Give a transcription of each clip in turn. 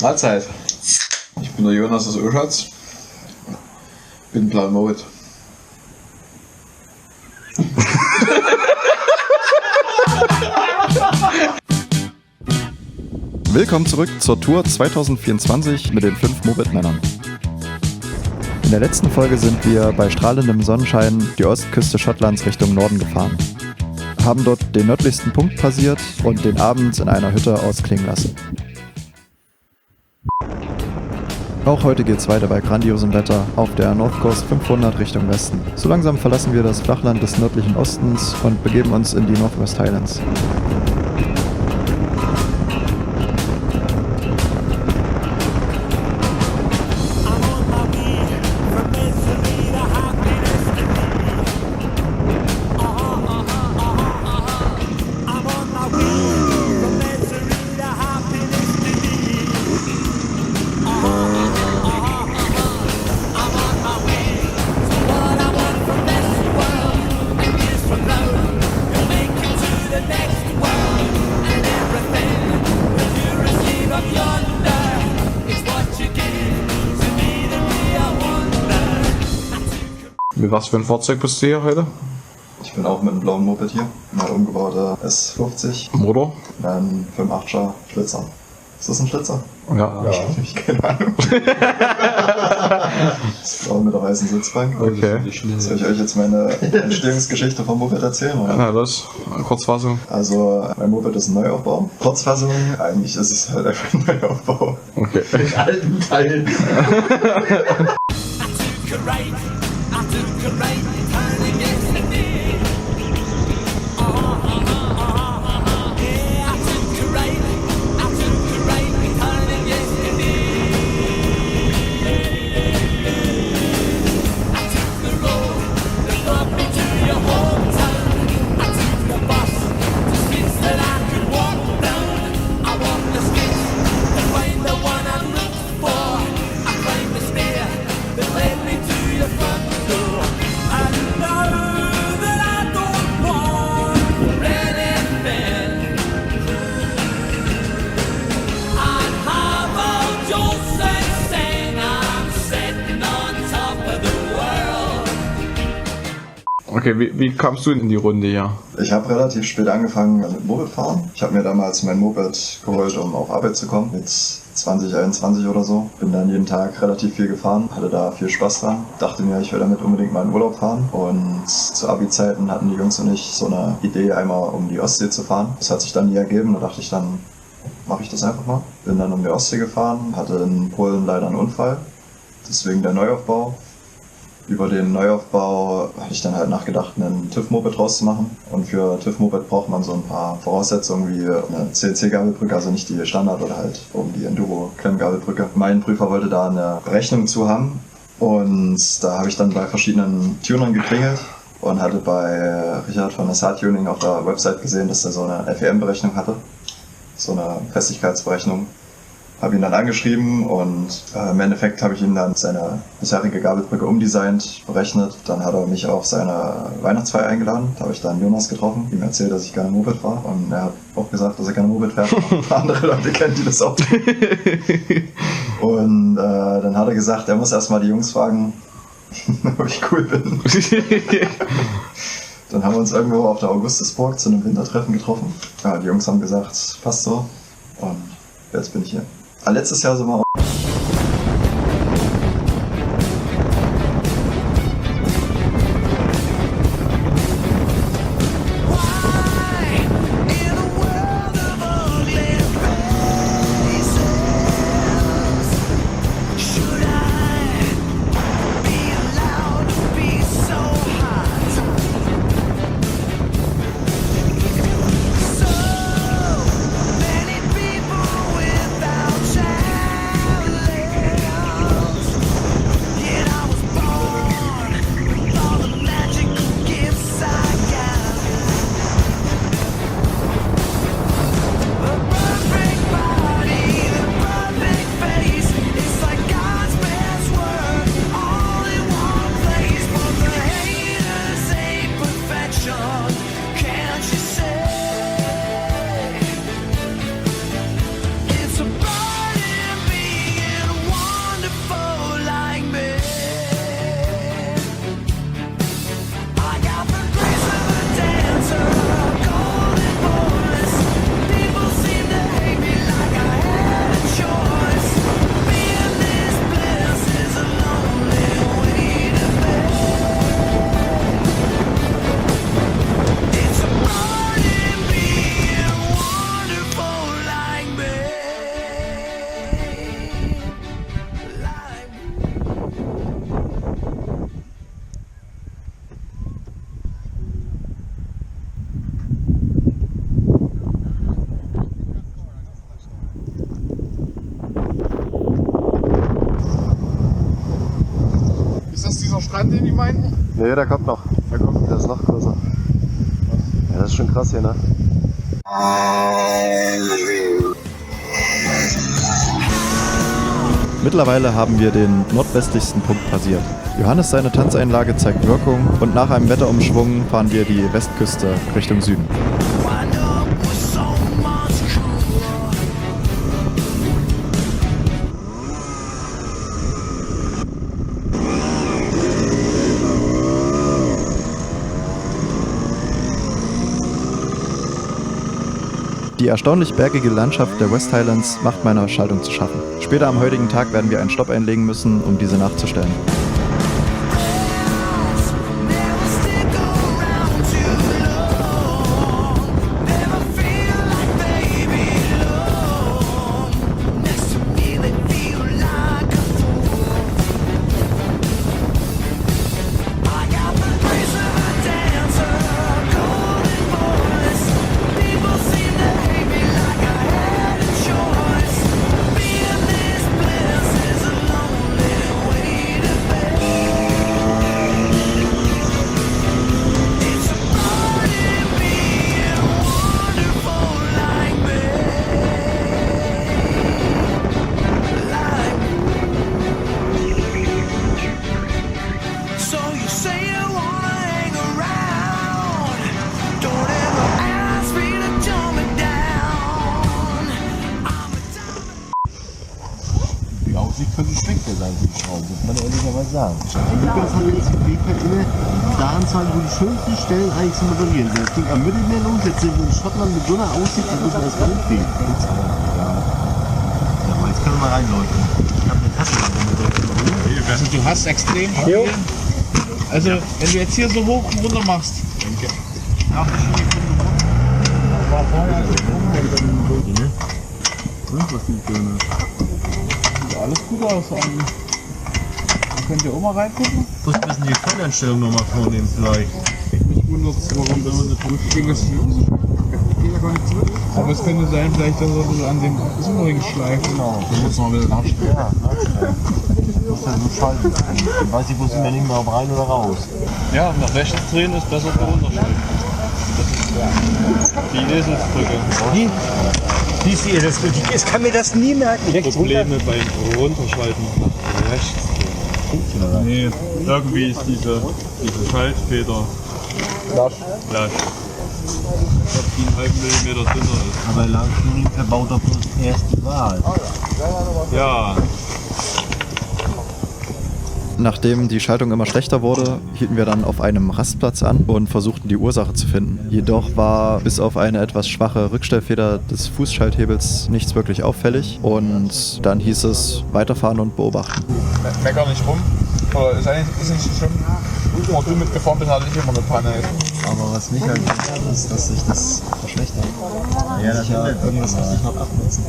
Mahlzeit. Ich bin der Jonas aus Oschatz. Bin Plan Moped. Willkommen zurück zur Tour 2024 mit den 5 Moped-Männern. In der letzten Folge sind wir bei strahlendem Sonnenschein die Ostküste Schottlands Richtung Norden gefahren, haben dort den nördlichsten Punkt passiert und den Abend in einer Hütte ausklingen lassen. Auch heute geht's weiter bei grandiosem Wetter auf der North Coast 500 Richtung Westen. So langsam verlassen wir das Flachland des nördlichen Ostens und begeben uns in die Northwest Highlands. Mit was für ein Fahrzeug bist du hier heute? Ich bin auch mit einem blauen Moped hier, eine umgebaute S50. Motor? Ein 5.8er Schlitzer. Ist das ein Schlitzer? Ja. Ich habe keine Ahnung. Das ist blau mit der weißen Sitzbank. Okay. Soll ich euch jetzt meine Entstehungsgeschichte vom Moped erzählen? Oder? Na los, Kurzfassung. Also, mein Moped ist ein Neuaufbau. Kurzfassung, eigentlich ist es halt einfach ein Neuaufbau. Okay. Mit alten Teilen. Okay, wie kamst du in die Runde hier? Ich habe relativ spät angefangen mit Mopedfahren. Ich habe mir damals mein Moped geholt, um auf Arbeit zu kommen, mit 20, 21 oder so. Bin dann jeden Tag relativ viel gefahren, hatte da viel Spaß dran. Dachte mir, ich will damit unbedingt mal in Urlaub fahren. Und zu Abi-Zeiten hatten die Jungs und ich so eine Idee, einmal um die Ostsee zu fahren. Das hat sich dann nie ergeben, da dachte ich dann, mache ich das einfach mal. Bin dann um die Ostsee gefahren, hatte in Polen leider einen Unfall, deswegen der Neuaufbau. Über den Neuaufbau habe ich dann halt nachgedacht, einen TÜV-Moped draus zu machen. Und für TÜV-Moped braucht man so ein paar Voraussetzungen wie eine CNC-Gabelbrücke, also nicht die Standard oder halt oben die Enduro-Klemmgabelbrücke. Mein Prüfer wollte da eine Berechnung zu haben und da habe ich dann bei verschiedenen Tunern geklingelt und hatte bei Richard von Assad Tuning auf der Website gesehen, dass er so eine FEM-Berechnung hatte, so eine Festigkeitsberechnung. Habe ihn dann angeschrieben und im Endeffekt habe ich ihm dann seine bisherige Gabelbrücke umdesignt, berechnet. Dann hat er mich auf seine Weihnachtsfeier eingeladen. Da habe ich dann Jonas getroffen, ihm erzählt, dass ich gerne Moped fahre. Und er hat auch gesagt, dass er gerne Moped fährt. Andere Leute kennen, die das auch. Und dann hat er gesagt, er muss erstmal die Jungs fragen, ob ich cool bin. Dann haben wir uns irgendwo auf der Augustusburg zu einem Wintertreffen getroffen. Ja, die Jungs haben gesagt, passt so. Und jetzt bin ich hier. Letztes Jahr sind wir Elefant, den die meinten? Nee, der kommt noch. Der ist noch größer. Ja, das ist schon krass hier, ne? Mittlerweile haben wir den nordwestlichsten Punkt passiert. Johannes seine Tanzeinlage zeigt Wirkung und nach einem Wetterumschwung fahren wir die Westküste Richtung Süden. Die erstaunlich bergige Landschaft der West Highlands macht meiner Schaltung zu schaffen. Später am heutigen Tag werden wir einen Stopp einlegen müssen, um diese nachzustellen. Aussicht könnte schlechter sein für die Frauen, muss man ehrlicherweise sagen. Lukas hat jetzt die Fähigkeit inne, da anzuhalten, wo die schönsten Stellen eigentlich zu moderieren sind. Das ging am Mittelmeer los, jetzt sind wir in Schottland mit so einer Aussicht, das müssen wir erstmal hinkriegen. Ja, aber jetzt können wir mal reinleuchten. Ich habe eine Tassenlampe mit. Also du hast extrem viel. Also wenn du jetzt hier so hoch und runter machst. Nach der Schiene war vorher was die Töne. Sieht alles gut aus. Könnt ihr auch mal reingucken? Muss ein bisschen die Feineinstellung nochmal vornehmen vielleicht. Mich wundert es, warum das Ding ist. Geht ja gar nicht zurück. Aber es könnte sein, vielleicht, dass er so an den Zoomring schleift. Genau. Du musst mal wieder nachstellen. Ja, nachstellen. Du musst ja so schalten. Dann weiß ich, wo sind wir nicht mehr, ob rein oder raus. Ja, nach rechts drehen ist besser für runterschalten. Das ist die Eselsbrücke. Wie ist die Eselsbrücke? Ich kann mir das nie merken. Probleme beim Runterschalten nach rechts drehen. Nee, irgendwie ist diese Schaltfeder lasch. Ich glaube, die einen halben Millimeter dünner ist. Aber Langtuning verbaut doch bloß erst die Wahl. Ja. Nachdem die Schaltung immer schlechter wurde, hielten wir dann auf einem Rastplatz an und versuchten die Ursache zu finden. Jedoch war bis auf eine etwas schwache Rückstellfeder des Fußschalthebels nichts wirklich auffällig und dann hieß es weiterfahren und beobachten. Mecker nicht rum. Oder ist nicht so schlimm. Wo du mitgefahren bist, hatte ich immer eine Panne. Aber was mich halt wundert, ist, dass sich das verschlechtert. Ja, das ja irgendwas richtig noch abnutzen.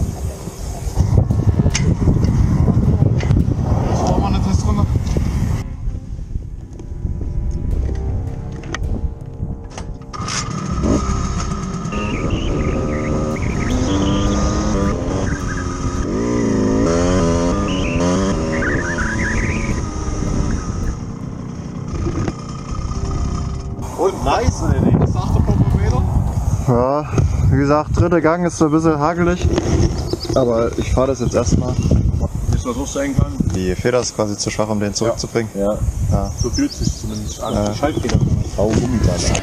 Machen wir eine Testrunde? Und nice, oder nicht? Was sagt der Popometer? Ja, wie gesagt, dritter Gang ist so ein bisschen hagelig. Aber ich fahre das jetzt erstmal. Bis was auch sein kann. Die Feder ist quasi zu schwach, um den zurückzubringen. Ja. So fühlt es sich zumindest an. Ja. Die Schaltfeder. Grau Gummiband.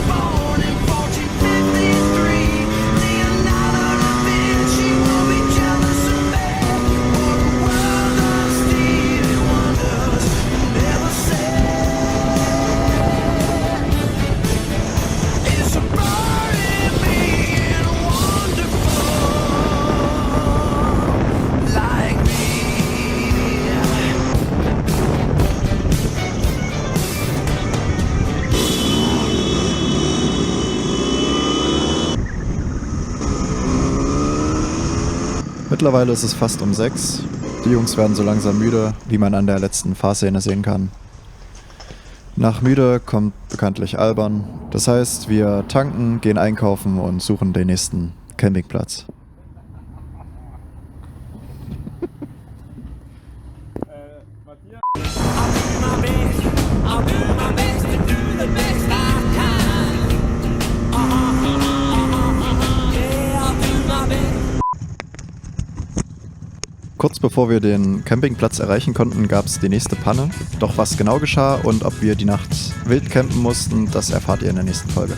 Born in 1453, Leonardo da Vinci. Mittlerweile ist es fast um 6. Die Jungs werden so langsam müde, wie man an der letzten Fahrszene sehen kann. Nach müde kommt bekanntlich albern. Das heißt, wir tanken, gehen einkaufen und suchen den nächsten Campingplatz. Kurz bevor wir den Campingplatz erreichen konnten, gab es die nächste Panne. Doch was genau geschah und ob wir die Nacht wild campen mussten, das erfahrt ihr in der nächsten Folge.